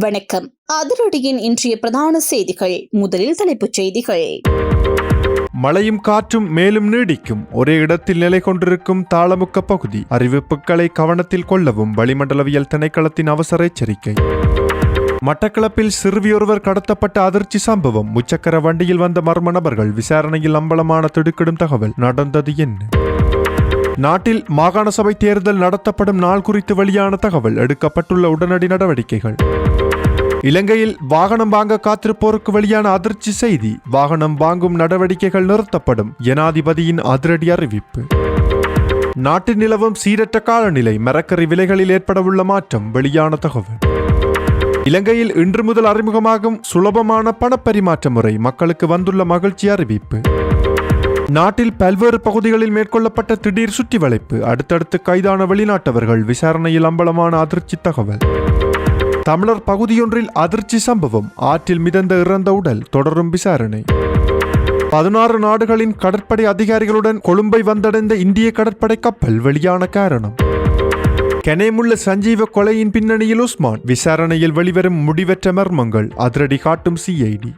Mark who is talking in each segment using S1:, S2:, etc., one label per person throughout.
S1: வணக்கம். அதிரடியின் இன்றைய பிரதான செய்திகள். முதலில் தலைப்புச் செய்திகள்.
S2: மழையும் காற்றும் மேலும் நீடிக்கும். ஒரே இடத்தில் நிலை கொண்டிருக்கும் தாளமுக்க பகுதி. அறிவிப்புகளை கவனத்தில் கொள்ளவும் வளிமண்டலவியல் திணைக்களத்தின் அவசர எச்சரிக்கை. மட்டக்களப்பில் சிறுவியொருவர் கடத்தப்பட்ட அதிர்ச்சி சம்பவம். முச்சக்கர வண்டியில் வந்த மர்ம நபர்கள் விசாரணையில் அம்பலமான திடுக்கிடும் தகவல். நடந்தது என்ன? நாட்டில் மாகாண சபை தேர்தல் நடத்தப்படும் நாள் குறித்து வெளியான தகவல். எடுக்கப்பட்டுள்ள உடனடி நடவடிக்கைகள். இலங்கையில் வாகனம் வாங்க காத்திருப்போருக்கு வெளியான அதிர்ச்சி செய்தி. வாகனம் வாங்கும் நடவடிக்கைகள் நிறுத்தப்படும். ஜனாதிபதியின் அதிரடி அறிவிப்பு. நாட்டில் நிலவும் சீரற்ற காலநிலை. மரக்கறி விலைகளில் ஏற்படவுள்ள மாற்றம். வெளியான தகவல். இலங்கையில் இன்று முதல் அறிமுகமாகும் சுலபமான பணப்பரிமாற்ற முறை. மக்களுக்கு வந்துள்ள மகிழ்ச்சி அறிவிப்பு. நாட்டில் பல்வேறு பகுதிகளில் மேற்கொள்ளப்பட்ட திடீர் சுற்றி வளைப்பு. அடுத்தடுத்து கைதான வெளிநாட்டவர்கள். விசாரணையில் அம்பலமான அதிர்ச்சி தகவல். தமிழர் பகுதியொன்றில் அதிர்ச்சி சம்பவம். ஆற்றில் மிதந்த இறந்த உடல். தொடரும் விசாரணை. 16 நாடுகளின் கடற்படை அதிகாரிகளுடன் கொழும்பை வந்தடைந்த இந்திய கடற்படை கப்பல். வெளியான காரணம். கெனேமுள்ள சஞ்சீவ கொலையின் பின்னணியில் உஸ்மான். விசாரணையில் வெளிவரும் முடிவற்ற மர்மங்கள். அதிரடி காட்டும் சிஐடி.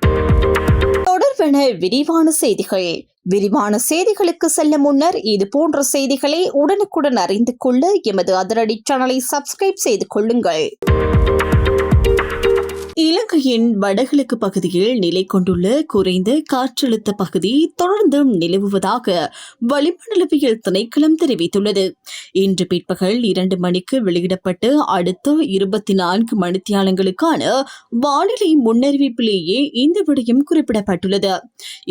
S1: தொடர்பான விரிவான செய்திகள். விரிவான செய்திகளுக்கு செல்ல முன்னர் இது போன்ற செய்திகளை உடனுக்குடன் அறிந்து கொள்ள எமது அதிரடி சேனலை சப்ஸ்கிரைப் செய்து கொள்ளுங்கள். இலங்கையின் வடகிழக்கு பகுதியில் நிலை கொண்டுள்ள குறைந்த காற்றழுத்த பகுதி தொடர்ந்து நிலவுவதாக வளிமண்டலவியல் திணைக்களம் தெரிவித்துள்ளது. இன்று பிற்பகல் 2 மணிக்கு வெளியிடப்பட்ட அடுத்த 24 மணித்தியாலங்களுக்கான வானிலை முன்னறிவிப்பிலேயே இந்த விடயம் குறிப்பிடப்பட்டுள்ளது.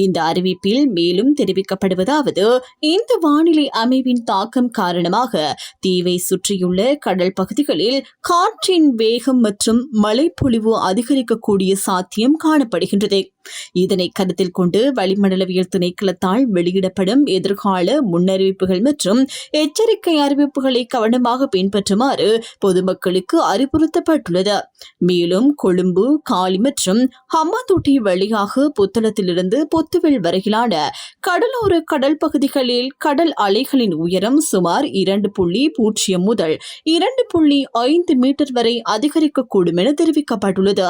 S1: இந்த அறிவிப்பில் மேலும் தெரிவிக்கப்படுவதாவது, இந்த வானிலை அமைவின் தாக்கம் காரணமாக தீவை சுற்றியுள்ள கடல் பகுதிகளில் காற்றின் வேகம் மற்றும் மழைப்பொழிவு அதிகரிக்கக்கூடிய சாத்தியம் காணப்படுகின்றது. இதனை கருத்தில் கொண்டு வளிமண்டலவியல் திணைக்களத்தால் வெளியிடப்படும் எதிர்கால முன்னறிவிப்புகள் மற்றும் எச்சரிக்கை அறிவிப்புகளை கவனமாக பின்பற்றுமாறு பொதுமக்களுக்கு அறிவுறுத்தப்பட்டுள்ளது. மேலும் கொழும்பு, காலி மற்றும் ஹம்மாந்தோட்டை வழியாக புத்தளத்திலிருந்து பொத்துவில் வரையிலான கடலோர கடல் பகுதிகளில் கடல் அலைகளின் உயரம் சுமார் 2.0 முதல் 2.5 மீட்டர் வரை அதிகரிக்கக்கூடும் என தெரிவிக்கப்பட்டுள்ளது.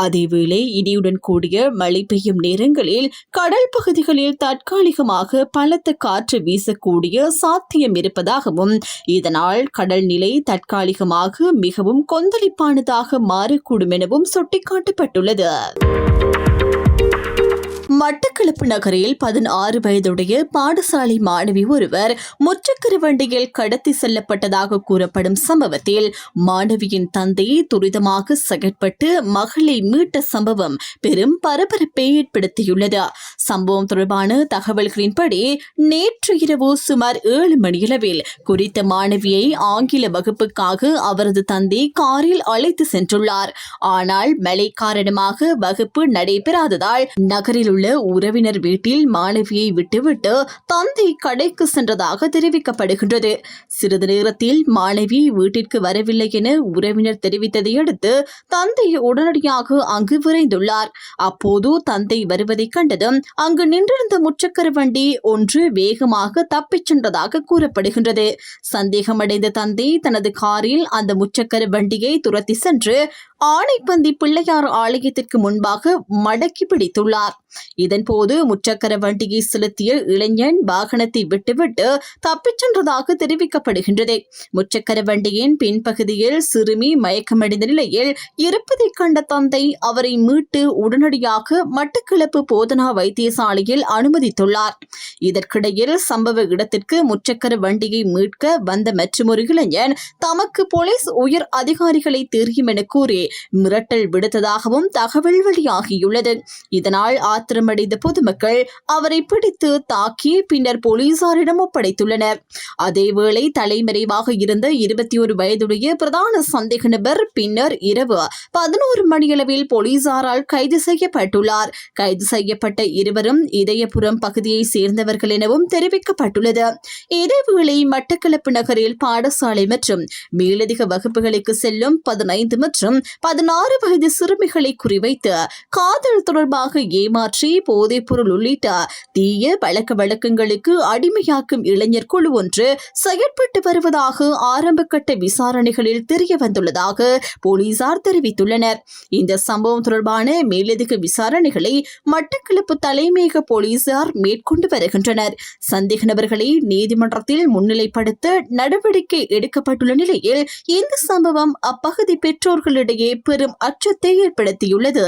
S1: அதேவேளை இடியுடன் கூடிய மழை பெய்யும் நேரங்களில் கடல் பகுதிகளில் தற்காலிகமாக பலத்த காற்று வீசக்கூடிய சாத்தியம் இருப்பதாகவும், இதனால் கடல் நிலை தற்காலிகமாக மிகவும் கொந்தளிப்பானதாக மாறக்கூடும் எனவும் சுட்டிக்காட்டப்பட்டுள்ளது. மட்டக்களப்பு நகரில் 16 வயதுடைய பாடசாலை மாணவி ஒருவர் முச்சக்கர வண்டியில் கடத்தி செல்லப்பட்டதாக கூறப்படும் சம்பவத்தில் மாணவியின் தந்தை துரிதமாக செயற்பட்டு மகளை மீட்ட சம்பவம் பெரும் பரபரப்பை ஏற்படுத்தியுள்ளது. சம்பவம் தொடர்பான தகவல்களின்படி நேற்று இரவு சுமார் 7 மணியளவில் குறித்த மாணவியை ஆங்கில வகுப்புக்காக அவரது தந்தை காரில் அழைத்து சென்றுள்ளார். ஆனால் மழை காரணமாக வகுப்பு நடைபெறாததால் நகரில் உள்ள உறவினர் வீட்டில் மாணவியை விட்டுவிட்டு தந்தை கடைக்கு சென்றதாக தெரிவிக்கப்படுகின்றது. சிறிது நேரத்தில் மாணவி வீட்டிற்கு வரவில்லை என உறவினர் தெரிவித்ததை அடுத்து தந்தை உடனடியாக அங்கு விரைந்துள்ளார். அப்போது தந்தை வருவதை கண்டதும் அங்கு நின்றிருந்த முச்சக்கர வண்டி ஒன்று வேகமாக தப்பிச் சென்றதாக கூறப்படுகின்றது. சந்தேகமடைந்த தந்தை தனது காரில் அந்த முச்சக்கர வண்டியை துரத்தி சென்று ஆனைப்பந்தி பிள்ளையார் ஆலயத்திற்கு முன்பாக மடக்கி பிடித்துள்ளார். இதன்போது முச்சக்கர வண்டியை செலுத்திய இளைஞன் வாகனத்தை விட்டுவிட்டு தப்பிச் சென்றதாக தெரிவிக்கப்படுகின்றது. முச்சக்கர வண்டியின் பின்பகுதியில் சிறுமி மயக்கமடைந்த நிலையில் இருப்பதை கண்ட தந்தை அவரை மீட்டு உடனடியாக மட்டக்களப்பு போதனா வைத்தியசாலையில் அனுமதித்துள்ளார். இதற்கிடையில் சம்பவ இடத்திற்கு முச்சக்கர வண்டியை மீட்க வந்த மற்றொரு இளைஞன் தமக்கு போலீஸ் உயர் அதிகாரிகளை தெரியும் என கூறி மிரட்டல் விடுத்ததாகவும் தகவல் வெளியாகியுள்ளது. இதனால் ஆத்திரமடைந்த பொதுமக்கள் அவரை பிடித்து தாக்கி பின்னர் போலீசாரிடம் ஒப்படைத்துள்ளனர். அதேவேளை தலைமறைவாக இருந்த 21 வயதுடைய பிரதான சந்தேக நபர் பின்னர் இரவு 11 மணியளவில் போலீசாரால் கைது செய்யப்பட்டுள்ளார். கைது செய்யப்பட்ட இருவரும் இதயபுரம் பகுதியை சேர்ந்தவர்கள் எனவும் தெரிவிக்கப்பட்டுள்ளது. இதேவேளை மட்டக்களப்பு நகரில் பாடசாலை மற்றும் மேலதிக வகுப்புகளுக்கு செல்லும் 15 மற்றும் 16 வயது சிறுமிகளை குறிவைத்து காதல் தொடர்பாக ஏமாற்றி போதைப்பொருள் உள்ளிட்ட தீய பழக்க வழக்கங்களுக்கு அடிமையாக்கும் இளைஞர் குழு ஒன்று செயற்பட்டு வருவதாக ஆரம்பகட்ட விசாரணைகளில் தெரிய வந்துள்ளதாக போலீசார் தெரிவித்துள்ளனர். இந்த சம்பவம் தொடர்பான மேலதிக விசாரணைகளை மட்டக்களப்பு தலைமையக போலீசார் மேற்கொண்டு வருகின்றனர். சந்தேக நபர்களை நீதிமன்றத்தில் முன்னிலைப்படுத்த நடவடிக்கை எடுக்கப்பட்டுள்ள நிலையில் இந்த சம்பவம் அப்பகுதி பெற்றோர்களிடையே பெரும் அச்சத்தை ஏற்படுத்தியுள்ளது.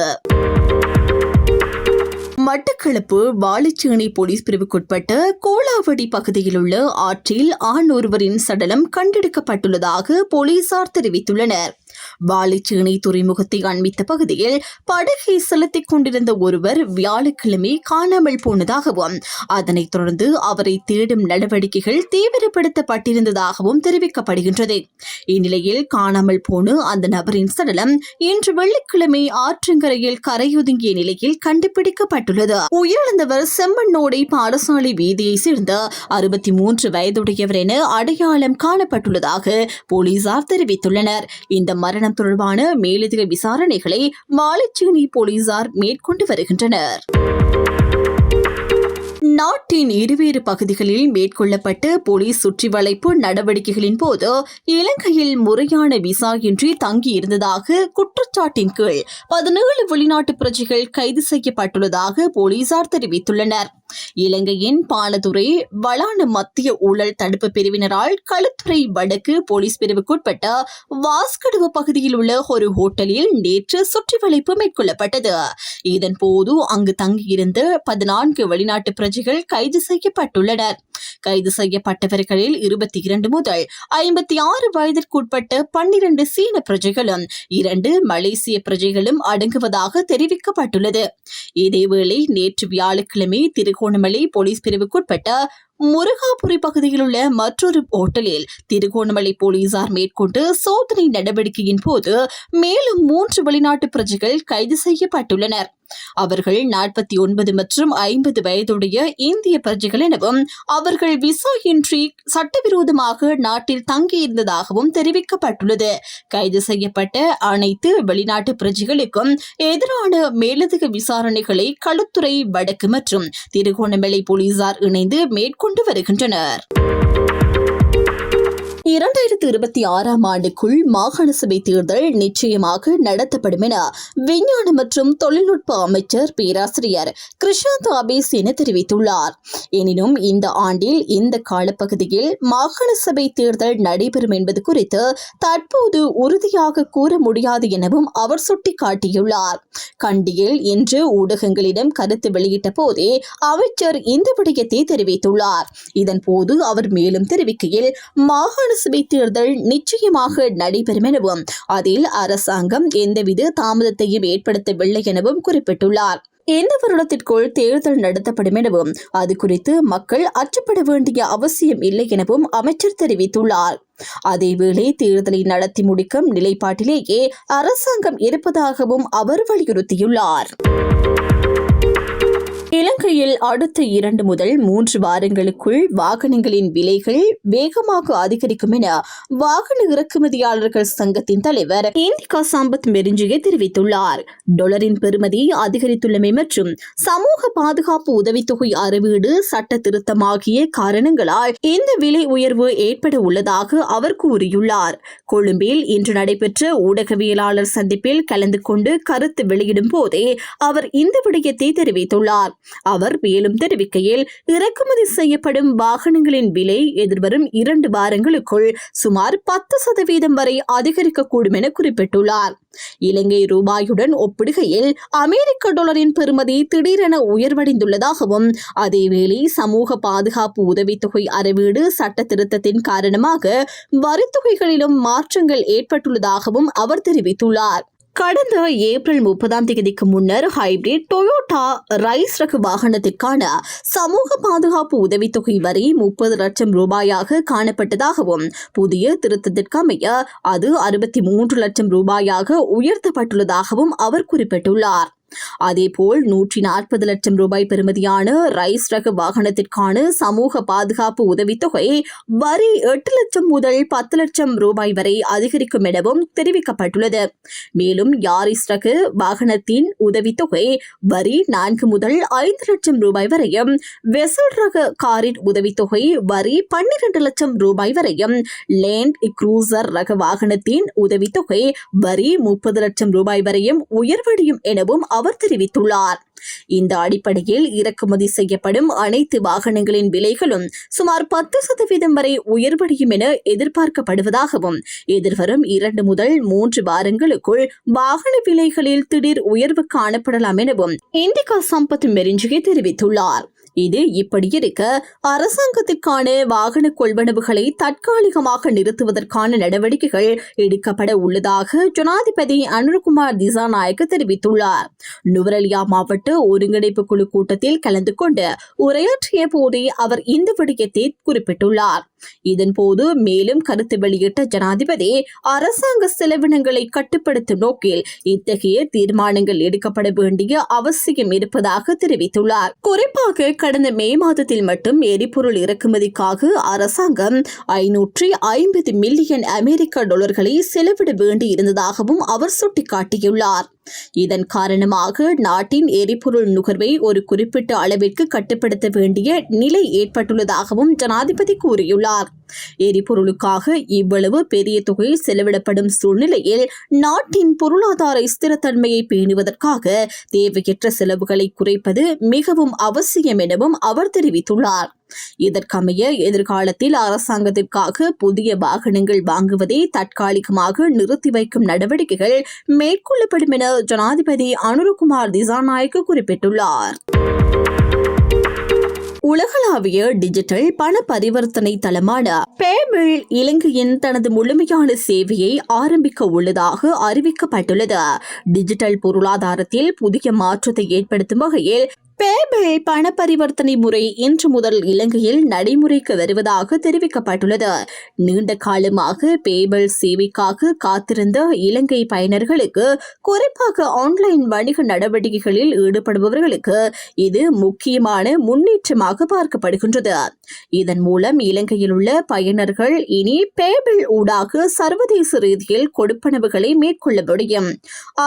S1: மட்டக்களப்பு வாழைச்சேனை போலீஸ் பிரிவுக்குட்பட்ட கோலாவடி பகுதியில் உள்ள ஆற்றில் ஆண் ஒருவரின் சடலம் கண்டெடுக்கப்பட்டுள்ளதாக போலீசார் தெரிவித்துள்ளனர். வாழைச்சேனை துறைமுகத்தை அண்மித்த பகுதியில் படகை செலுத்திக் கொண்டிருந்த ஒருவர் வியாழக்கிழமை காணாமல் போனதாகவும் அதனைத் தொடர்ந்து அவரை தேடும் நடவடிக்கைகள் தீவிரப்படுத்தப்பட்டிருந்ததாகவும் தெரிவிக்கப்படுகின்றது. இந்நிலையில் காணாமல் போன அந்த நபரின் சடலம் இன்று வெள்ளிக்கிழமை ஆற்றங்கரையில் கரையொதுங்கிய நிலையில் கண்டுபிடிக்கப்பட்டுள்ளது. உயிரிழந்தவர் செம்மண்ணோடை பாடசாலை வீதியை சேர்ந்த 63 வயதுடையவர் என அடையாளம் காணப்பட்டுள்ளதாக போலீசார் தெரிவித்துள்ளனர். இந்த மரணம் தொடர்பான மேலதிக விசாரணைகளை வாழைச்சேனை போலீசார் மேற்கொண்டு வருகின்றனர். நாட்டின் இருவேறு பகுதிகளில் மேற்கொள்ளப்பட்ட போலீஸ் சுற்றிவளைப்பு நடவடிக்கைகளின் போது இலங்கையில் முறையான விசா இன்றி தங்கியிருந்ததாக குற்றச்சாட்டின் கீழ் 17 வெளிநாட்டு பிரஜைகள் கைது செய்யப்பட்டுள்ளதாக போலீசார் தெரிவித்துள்ளனர். இலங்கையின் பாலதுறை வளான மத்திய ஊழல் தடுப்பு பிரிவினரால் களுத்துறை வடக்கு போலீஸ் பிரிவுக்குட்பட்ட வாஸ்கடுவ பகுதியில் உள்ள ஒரு ஹோட்டலில் நேற்று சுற்றிவளைப்பு மேற்கொள்ளப்பட்டது. இதன்போது அங்கு தங்கியிருந்த 14 வெளிநாட்டு பிரஜைகள் கைது செய்யப்பட்டுள்ளனர். கைது செய்யப்பட்டவர்களில் 22 முதல் 56 வயதிற்குட்பட்ட 12 சீன பிரஜைகளும் 2 மலேசிய பிரஜைகளும் அடங்குவதாக தெரிவிக்கப்பட்டுள்ளது. இதேவேளை நேற்று வியாழக்கிழமை திருகோணமலை போலீஸ் பிரிவுக்குட்பட்ட முருகாபுரி பகுதியில் உள்ள மற்றொரு ஓட்டலில் திருகோணமலை போலீசார் மேற்கொண்டு சோதனை நடவடிக்கையின் போது மேலும் 3 வெளிநாட்டு பிரஜைகள் கைது செய்யப்பட்டுள்ளனர். அவர்கள் 49 மற்றும் 50 வயதுடைய இந்திய பிரஜைகள் எனவும் அவர்கள் விசா இன்றி சட்டவிரோதமாக நாட்டில் தங்கியிருந்ததாகவும் தெரிவிக்கப்பட்டுள்ளது. கைது செய்யப்பட்ட அனைத்து வெளிநாட்டு பிரஜைகளுக்கும் எதிரான மேலதிக விசாரணைகளை களுத்துறை வடக்கு மற்றும் திருகோணமலை போலீசார் இணைந்து மேற்கொண்டு வருகின்றனர். 2026ஆம் ஆண்டுக்குள் மாகாண சபை தேர்தல் நிச்சயமாக நடத்தப்படும் என விஞ்ஞான மற்றும் தொழில்நுட்ப அமைச்சர் பேராசிரியர் கிருஷாந்த் அபேசேன தெரிவித்துள்ளார். எனினும் இந்த ஆண்டில் இந்த காலப்பகுதியில் மாகாண சபை தேர்தல் நடைபெறும் என்பது குறித்து தற்போது உறுதியாக கூற முடியாது எனவும் அவர் சுட்டிக்காட்டியுள்ளார். கண்டியில் இன்று ஊடகங்களிடம் கருத்து வெளியிட்ட போதே அமைச்சர் இந்த விடயத்தை தெரிவித்துள்ளார். இதன்போது அவர் மேலும் தெரிவிக்கையில் மாகாண சபை தேர்தல் நிச்சயமாக நடைபெறும் எனவும் அதில் அரசாங்கம் எந்தவித தாமதத்தையும் ஏற்படுத்தவில்லை எனவும் குறிப்பிட்டுள்ளார். இந்த வருடத்திற்குள் தேர்தல் நடத்தப்படும் எனவும் அது குறித்து மக்கள் அச்சப்பட வேண்டிய அவசியம் இல்லை எனவும் அமைச்சர் தெரிவித்துள்ளார். அதேவேளை தேர்தலை நடத்தி முடிக்கும் நிலைப்பாட்டிலேயே அரசாங்கம் இருப்பதாகவும் அவர் வலியுறுத்தியுள்ளார். இலங்கையில் அடுத்த 2 முதல் 3 வாரங்களுக்குள் வாகனங்களின் விலைகள் வேகமாக அதிகரிக்கும் என வாகன இறக்குமதியாளர்கள் சங்கத்தின் தலைவர் இந்திகா சம்பத் மெரிஞ்சிகே தெரிவித்துள்ளார். டாலரின் பெறுமதி அதிகரித்துள்ளமை மற்றும் சமூக பாதுகாப்பு உதவித்தொகை அறவீடு சட்ட திருத்தமாகிய காரணங்களால் இந்த விலை உயர்வு ஏற்பட உள்ளதாக அவர் கூறியுள்ளார். கொழும்பில் இன்று நடைபெற்ற ஊடகவியலாளர் சந்திப்பில் கலந்து கொண்டு கருத்து வெளியிடும் போதே அவர் இந்த விடயத்தை தெரிவித்துள்ளார். அவர் மேலும் தெரிவிக்கையில் இறக்குமதி செய்யப்படும் வாகனங்களின் விலை எதிர்வரும் 2 வாரங்களுக்குள் சுமார் 10% வரை அதிகரிக்கக்கூடும் என குறிப்பிட்டுள்ளார். இலங்கை ரூபாயுடன் ஒப்பிடுகையில் அமெரிக்க டாலரின் பெறுமதி திடீரென உயர்வடைந்துள்ளதாகவும் அதேவேளை சமூக பாதுகாப்பு உதவித்தொகை அறவீடு சட்ட திருத்தத்தின் காரணமாக வரித்தொகைகளிலும் மாற்றங்கள் ஏற்பட்டுள்ளதாகவும் அவர் தெரிவித்துள்ளார். கடந்த ஏப்ரல் 30ஆம் தேதிக்கு முன்னர் ஹைபிரிட் டொயோட்டா ரைஸ் ரக வாகனத்திற்கான சமூக பாதுகாப்பு உதவித்தொகை வரி 30 லட்சம் ரூபாயாக காணப்பட்டதாகவும் புதிய திருத்தத்திற்கமைய அது 63 லட்சம் ரூபாயாக உயர்த்தப்பட்டுள்ளதாகவும் அவர் குறிப்பிட்டுள்ளார். அதேபோல் 140 லட்சம் ரூபாய் பெறுமதியான ரைஸ் ரக வாகனத்திற்கான சமூக பாதுகாப்பு உதவித்தொகை வரி 8 லட்சம் முதல் 10 லட்சம் ரூபாய் வரை அதிகரிக்கும் எனவும் தெரிவிக்கப்பட்டுள்ளது. மேலும் யாரிஸ் ரக வாகனத்தின் உதவித்தொகை வரி 4 முதல் 5 லட்சம் ரூபாய் வரையும், வெசல் ரக காரின் உதவித்தொகை வரி 12 லட்சம் ரூபாய் வரையும், லேண்ட் குரூசர் ரக வாகனத்தின் உதவித்தொகை வரி 30 லட்சம் ரூபாய் வரையும் உயர்வடையும் எனவும் அவர் தெரிவித்துள்ளார். இந்த அடிப்படையில் இறக்குமதி செய்யப்படும் அனைத்து வாகனங்களின் விலைகளும் சுமார் 10% வரை உயர்வடையும் என எதிர்பார்க்கப்படுவதாகவும், எதிர்வரும் 2 முதல் 3 வாரங்களுக்குள் வாகன விலைகளில் திடீர் உயர்வு காணப்படலாம் எனவும் இண்டிகா சம்பத் மெரிஞ்சிகே தெரிவித்துள்ளார். இது இப்படி இருக்க, அரசாங்கத்திற்கான வாகன கொள்வனவுகளை தற்காலிகமாக நிறுத்துவதற்கான நடவடிக்கைகள் எடுக்கப்பட உள்ளதாக ஜனாதிபதி அனுரகுமார் திசாநாயக்க தெரிவித்துள்ளார். நுவரெலியா மாவட்ட ஒருங்கிணைப்பு குழு கூட்டத்தில் கலந்து கொண்டு உரையாற்றிய போதே அவர் இந்த விடயத்தை குறிப்பிட்டுள்ளார். இதன்போது மேலும் கருத்து வெளியிட்ட ஜனாதிபதி, அரசாங்க செலவினங்களை கட்டுப்படுத்தும் நோக்கில் இத்தகைய தீர்மானங்கள் எடுக்கப்பட வேண்டிய அவசியம் இருப்பதாக தெரிவித்துள்ளார். குறிப்பாக கடந்த மே மாதத்தில் மட்டும் எரிபொருள் இறக்குமதிக்காக அரசாங்கம் 550 மில்லியன் அமெரிக்க டாலர்களை செலவிட வேண்டியிருந்ததாகவும் அவர் சுட்டிக்காட்டியுள்ளார். இதன் காரணமாக நாட்டின் எரிபொருள் நுகர்வை ஒரு குறிப்பிட்ட அளவிற்கு கட்டுப்படுத்த வேண்டிய நிலை ஏற்பட்டுள்ளதாகவும் ஜனாதிபதி கூறியுள்ளார். எரிபொருளுக்காக இவ்வளவு பெரிய தொகை செலவிடப்படும் சூழ்நிலையில் நாட்டின் பொருளாதார ஸ்திரத்தன்மையை பேணுவதற்காக தேவையற்ற செலவுகளை குறைப்பது மிகவும் அவசியம் எனவும் அவர் தெரிவித்துள்ளார். இதற்கமைய எதிர்காலத்தில் அரசாங்கத்திற்காக புதிய வாகனங்கள் வாங்குவதை தற்காலிகமாக நிறுத்தி வைக்கும் நடவடிக்கைகள் மேற்கொள்ளப்படும் என ஜனாதிபதி அனுரகுமார் திசாநாயக்க குறிப்பிட்டுள்ளார். உலகளாவிய டிஜிட்டல் பண பரிவர்த்தனை தளமான பேபிள் இலங்கையின் தனது முழுமையான சேவையை ஆரம்பிக்க உள்ளதாக அறிவிக்கப்பட்டுள்ளது. டிஜிட்டல் பொருளாதாரத்தில் புதிய மாற்றத்தை ஏற்படுத்தும் வகையில் பேபிள் பண பரிவர்த்தனை முறை இன்று முதல் இலங்கையில் நடைமுறைக்கு வருவதாக தெரிவிக்கப்பட்டுள்ளது. நீண்ட காலமாக பேபிள் சேவைக்காக காத்திருந்த இலங்கை பயனர்களுக்கு, குறிப்பாக ஆன்லைன் வணிக நடவடிக்கைகளில் ஈடுபடுபவர்களுக்கு இது முக்கியமான முன்னேற்றமாக பார்க்கப்படுகின்றது. இதன் மூலம் இலங்கையில் உள்ள பயனர்கள் இனி பேபிள் ஊடாக சர்வதேச ரீதியில் கொடுப்பனவுகளை மேற்கொள்ள முடியும்.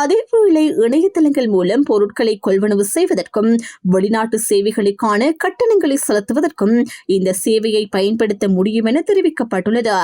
S1: அதேவேளை இணையதளங்கள் மூலம் பொருட்களை கொள்வனவு செய்வதற்கும் வெளிநாட்டு சேவைகளுக்கான கட்டணங்களை செலுத்துவதற்கும் இந்த சேவையை பயன்படுத்த முடியும் என தெரிவிக்கப்பட்டுள்ளது.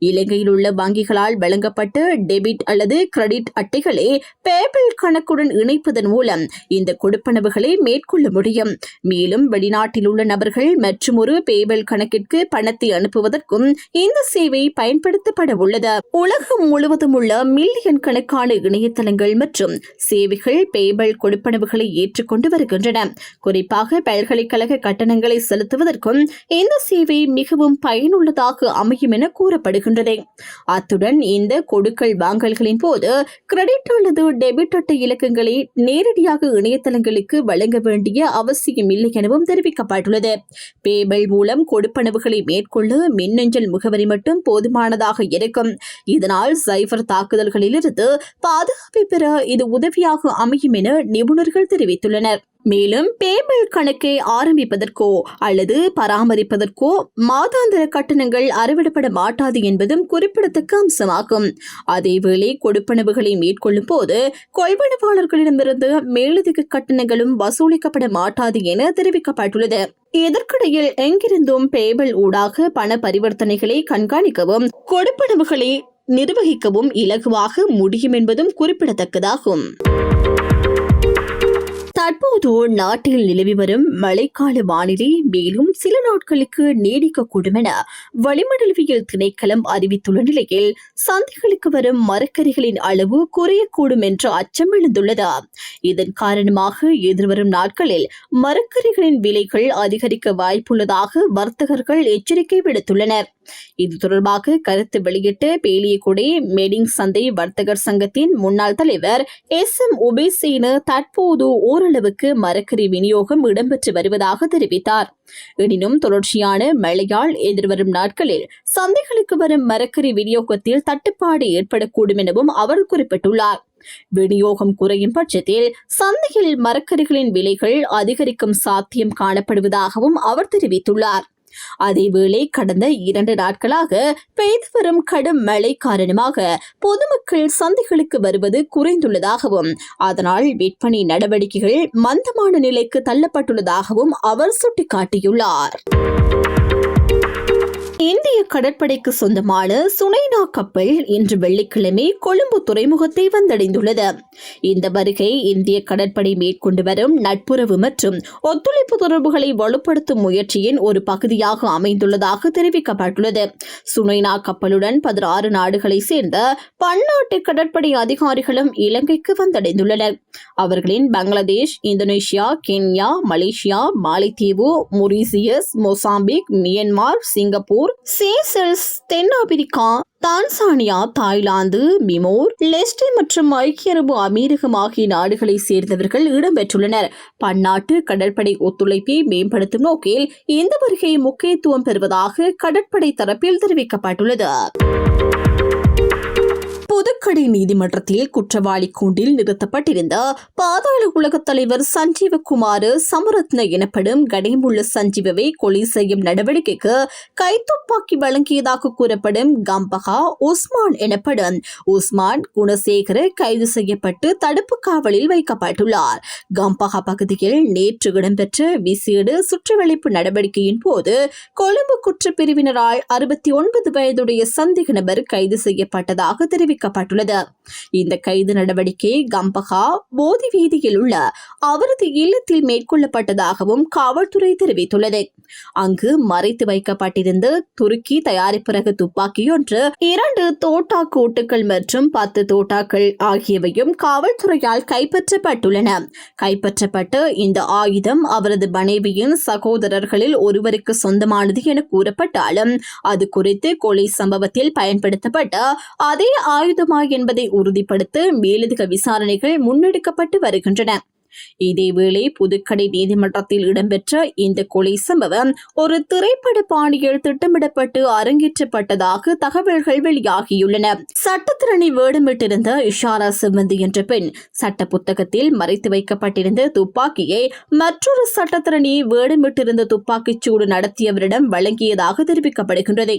S1: இலங்கையில் உள்ள வங்கிகளால் வழங்கப்பட்ட டெபிட் அல்லது கிரெடிட் அட்டைகளை பேபிள் கணக்குடன் இணைப்பதன் மூலம் இந்த கொடுப்பனவுகளை மேற்கொள்ள முடியும். மேலும் வெளிநாட்டில் உள்ள நபர்கள் மற்றும் ஒரு பேபிள் கணக்கிற்கு பணத்தை அனுப்புவதற்கும் இந்த சேவை பயன்படுத்தப்பட உள்ளது. உலகம் முழுவதும் உள்ள மில்லியன் கணக்கான இணையதளங்கள் மற்றும் சேவைகள் பேபிள் கொடுப்பனவுகளை ஏற்றுக்கொண்டு வருகின்றன. குறிப்பாக பல்கலைக்கழக கட்டணங்களை செலுத்துவதற்கும் இந்த சேவை மிகவும் பயனுள்ளதாக அமையும் என கூறப்படுகின்றது. அத்துடன் இந்த கொடுக்கல் வாங்கல்களின் போது கிரெடிட் அல்லது டெபிட் அட்டை இலக்கங்களை நேரடியாக இணையதளங்களுக்கு வழங்க வேண்டிய அவசியம் இல்லை எனவும் தெரிவிக்கப்பட்டுள்ளது. பேபிள் மூலம் கொடுப்பனவுகளை மேற்கொள்ள மின்னஞ்சல் முகவரி மட்டும் போதுமானதாக இருக்கும். இதனால் சைபர் தாக்குதல்களிலிருந்து பாதுகாப்பை பெற இது உதவியாக அமையும் என நிபுணர்கள் தெரிவித்துள்ளனர். மேலும் பேபிள் கணக்கை ஆரம்பிப்பதற்கோ அல்லது பராமரிப்பதற்கோ மாதாந்திர கட்டணங்கள் அறவிடப்பட மாட்டாது என்பதும் குறிப்பிடத்தக்க அம்சமாகும். அதேவேளை கொடுப்பனவுகளை மேற்கொள்ளும் போது கொள்வனவாளர்களிடமிருந்து மேலதிக கட்டணங்களும் வசூலிக்கப்பட மாட்டாது என தெரிவிக்கப்பட்டுள்ளது. இதற்கிடையில் எங்கிருந்தும் பேபிள் ஊடாக பண பரிவர்த்தனைகளை கண்காணிக்கவும் கொடுப்பனவுகளை நிர்வகிக்கவும் இலகுவாக முடியும் என்பதும் குறிப்பிடத்தக்கதாகும். தற்போது நாட்டில் நிலவி வரும் மழைக்கால வானிலை மேலும் சில நாட்களுக்கு நீடிக்கக்கூடும் என வளிமண்டலவியல் திணைக்களம் அறிவித்துள்ள நிலையில் சந்தைகளுக்கு வரும் மரக்கறிகளின் அளவு குறையக்கூடும் என்ற அச்சம் எழுந்துள்ளது. இதன் காரணமாக எதிர்வரும் நாட்களில் மரக்கறிகளின் விலைகள் அதிகரிக்க வாய்ப்புள்ளதாக வர்த்தகர்கள் எச்சரிக்கை விடுத்துள்ளனர். இது தொடர்பாக கருத்து வெளியிட்ட பேலியகுடை மெடிங் சந்தை வர்த்தகர் சங்கத்தின் முன்னாள் தலைவர் SM உபேசேன தற்போது ஓரளவுக்கு மரக்கறி விநியோகம் இடம்பெற்று வருவதாக தெரிவித்தார். எனினும் தொடர்ச்சியான மழையால் எதிர்வரும் நாட்களில் சந்தைகளுக்கு வரும் மரக்கறி விநியோகத்தில் தட்டுப்பாடு ஏற்படக்கூடும் எனவும் அவர் குறிப்பிட்டுள்ளார். விநியோகம் குறையும் பட்சத்தில் சந்தையில் மரக்கறிகளின் விலைகள் அதிகரிக்கும் சாத்தியம் காணப்படுவதாகவும் அவர் தெரிவித்துள்ளார். அதேவேளை கடந்த 2 நாட்களாக பெய்து வரும் கடும் மழை காரணமாக பொதுமக்கள் சந்தைகளுக்கு வருவது குறைந்துள்ளதாகவும் அதனால் விற்பனை நடவடிக்கைகள் மந்தமான நிலைக்கு தள்ளப்பட்டுள்ளதாகவும் அவர் சுட்டிக்காட்டியுள்ளார். இந்திய கடற்படைக்கு சொந்தமான சுனைனா கப்பல் இன்று வெள்ளிக்கிழமை கொழும்பு துறைமுகத்தை வந்தடைந்துள்ளது. இந்த வருகை இந்திய கடற்படை மேற்கொண்டு வரும் நட்புறவு மற்றும் ஒத்துழைப்பு தொடர்புகளை வலுப்படுத்தும் முயற்சியின் ஒரு பகுதியாக அமைந்துள்ளதாக தெரிவிக்கப்பட்டுள்ளது. சுனைனா கப்பலுடன் 16 நாடுகளை சேர்ந்த பன்னாட்டு கடற்படை அதிகாரிகளும் இலங்கைக்கு வந்தடைந்துள்ளனர். அவர்களின் பங்களாதேஷ், இந்தோனேஷியா, கென்யா, மலேசியா, மாலைத்தீவு, Mauritius, Mozambique, Myanmar, Singapore, Seychelles, தென்னாப்பிரிக்கா, தான்சானியா, தாய்லாந்து, மிமோர், லெஸ்டே மற்றும் ஐக்கிய அரபு அமீரகம் ஆகிய நாடுகளை சேர்ந்தவர்கள் இடம்பெற்றுள்ளனர். பன்னாட்டு கடற்படை ஒத்துழைப்பை மேம்படுத்தும் நோக்கில் இந்த வருகை முக்கியத்துவம் பெறுவதாக கடற்படை தரப்பில் தெரிவிக்கப்பட்டுள்ளது. புதுக்கடை நீதிமன்றத்தில் குற்றவாளி கூண்டில் நிறுத்தப்பட்டிருந்த பாதாள உலகத் தலைவர் சஞ்சீவகுமார் சமரத்ன எனப்படும் கணேமுள்ள சஞ்சீவவை கொலை செய்யும் நடவடிக்கைக்கு கைத்துப்பாக்கி வழங்கியதாக கூறப்படும் கம்பகா உஸ்மான் எனப்படும் உஸ்மான் குணசேகர கைது செய்யப்பட்டு தடுப்பு காவலில் வைக்கப்பட்டுள்ளார். கம்பகா பகுதியில் நேற்று இடம்பெற்ற விசேட சுற்றுவளைப்பு நடவடிக்கையின் போது கொழும்பு குற்றப்பிரிவினரால் 69 வயதுடைய சந்தேக நபர் கைது செய்யப்பட்டதாக தெரிவிக்கப்பட்டுள்ளது. இந்த கைது நடவடிக்கை கம்பகா போதி வீதியில் உள்ள அவரது இல்லத்தில் மேற்கொள்ளப்பட்டதாகவும் காவல்துறை தெரிவித்துள்ளது. அங்கு மறைத்து வைக்கப்பட்டிருந்த துருக்கி தயாரிப்பு ரக துப்பாக்கி ஒன்று, 2 தோட்டா கூட்டுகள் மற்றும் 10 தோட்டாக்கள் ஆகியவையும் காவல்துறையால் கைப்பற்றப்பட்டுள்ளன. கைப்பற்றப்பட்ட இந்த ஆயுதம் அவரது மனைவியின் சகோதரர்களில் ஒருவருக்கு சொந்தமானது என கூறப்பட்டாலும் அது குறித்து கொலை சம்பவத்தில் பயன்படுத்தப்பட்ட அதே ஆயுதமா என்பதை உறுதிப்படுத்த மேலதிக விசாரணைகள் முன்னெடுக்கப்பட்டு வருகின்றன. இதேவேளை புதுக்கடை நீதிமன்றத்தில் இடம்பெற்ற இந்த கொலை சம்பவம் ஒரு திரைப்பட பாணியில் திட்டமிடப்பட்டு அரங்கேற்றப்பட்டதாக தகவல்கள் வெளியாகியுள்ளன. சட்டத்திரணி வேடமிட்டிருந்த இஷாரா சிவந்தி என்ற பெண் சட்ட புத்தகத்தில் மறைத்து வைக்கப்பட்டிருந்த துப்பாக்கியை மற்றொரு சட்டத்திரணி வேடமிட்டிருந்த துப்பாக்கிச்சூடு நடத்தியவரிடம் வழங்கியதாக தெரிவிக்கப்படுகின்றது.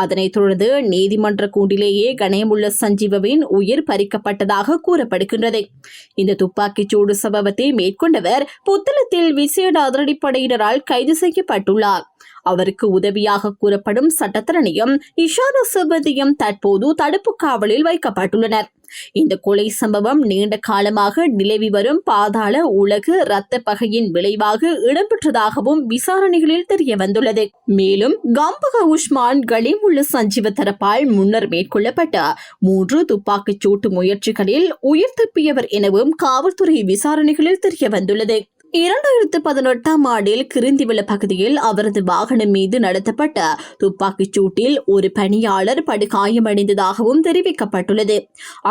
S1: அதனைத் தொடர்ந்து நீதிமன்ற கூண்டிலேயே கணேமுள்ள சஞ்சீவவின் உயிர் பறிக்கப்பட்டதாக கூறப்படுகின்றது. இந்த துப்பாக்கிச்சூடு சம்பவத்தை மேற்கொண்டவர் புத்தளத்தில் விசேட அதிரடிப்படையினரால் கைது செய்யப்பட்டுள்ளார். அவருக்கு உதவியாக கூறப்படும் சட்டத்தரணியும் இஷாரா சிவந்தியும் தற்போது தடுப்பு காவலில் வைக்கப்பட்டுள்ளனர். இந்த கொலை சம்பவம் நீண்ட காலமாக நிலவி வரும் பாதாள உலக இரத்த பகையின் விளைவாக இடம்பெற்றதாகவும் விசாரணைகளில் தெரிய வந்துள்ளது. மேலும் கம்பக உஸ்மான் கலீமுள்ள சஞ்சீவ தரப்பால் முன்னர் மேற்கொள்ளப்பட்ட 3 துப்பாக்கிச் சூட்டு முயற்சிகளில் உயிர் தப்பியவர் எனவும் காவல்துறை விசாரணைகளில் தெரிய வந்துள்ளது. 2018ஆம் ஆண்டில் கிருந்திவள பகுதியில் அவரது வாகனம் மீது நடத்தப்பட்ட துப்பாக்கிச் சூட்டில் ஒரு பணியாளர் படுகாயமடைந்ததாகவும் தெரிவிக்கப்பட்டுள்ளது.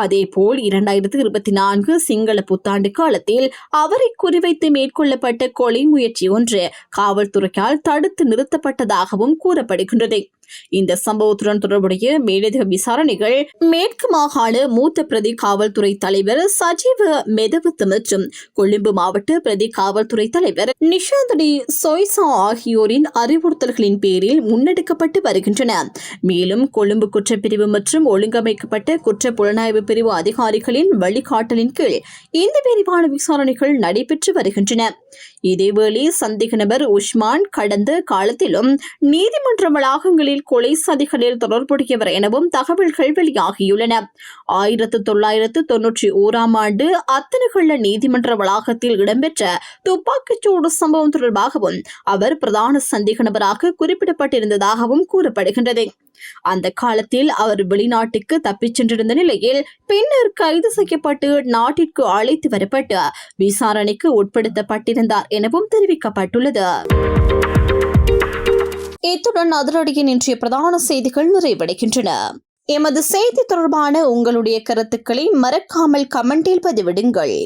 S1: அதேபோல் 2024 சிங்கள புத்தாண்டு காலத்தில் அவரை குறிவைத்து மேற்கொள்ளப்பட்ட கொலை முயற்சி ஒன்று காவல்துறையால் தடுத்து நிறுத்தப்பட்டதாகவும் கூறப்படுகின்றது. இந்த சம்பவத்துடன் தொடர்புடைய மேலதிக விசாரணைகள் மேற்கு மாகாண மூத்த பிரதி காவல்துறை தலைவர் சஜீவ மெதவத் மற்றும் கொழும்பு மாவட்ட பிரதி காவல்துறை தலைவர் நிஷாந்தடி சொய்சா ஆகியோரின் அறிவுறுத்தல்களின் பேரில் முன்னெடுக்கப்பட்டு வருகின்றன. மேலும் கொழும்பு குற்றப்பிரிவு மற்றும் ஒழுங்கமைக்கப்பட்ட குற்ற புலனாய்வு பிரிவு அதிகாரிகளின் வழிகாட்டலின் கீழ் இந்த விரிவான விசாரணைகள் நடைபெற்று வருகின்றன. இதேவேளை சந்தேக நபர் உஸ்மான் கடந்த காலத்திலும் நீதிமன்ற வளாகங்களில் கொலை சதிகளில் தொடர்புடையவர் எனவும் தகவல்கள் வெளியாகியுள்ளன. 1991ஆம் ஆண்டு அத்தனகள்ள நீதிமன்ற வளாகத்தில் இடம்பெற்ற துப்பாக்கிச்சூடு சம்பவம் தொடர்பாகவும் அவர் பிரதான சந்தேக நபராக குறிப்பிடப்பட்டிருந்ததாகவும் கூறப்படுகின்றது. அந்த காலத்தில் அவர் வெளிநாட்டுக்கு தப்பிச் சென்றிருந்த நிலையில் பின்னர் கைது செய்யப்பட்டு நாட்டிற்கு அழைத்து வரப்பட்டு விசாரணைக்கு உட்படுத்தப்பட்டிருந்தார் எனவும் தெரிவிக்கப்பட்டுள்ளது. இத்துடன் அதிரடியின் இன்றைய பிரதான செய்திகள் நிறைவடைகின்றன. எமது செய்தி தொடர்பான உங்களுடைய கருத்துக்களை மறக்காமல் கமெண்டில் பதிவிடுங்கள்.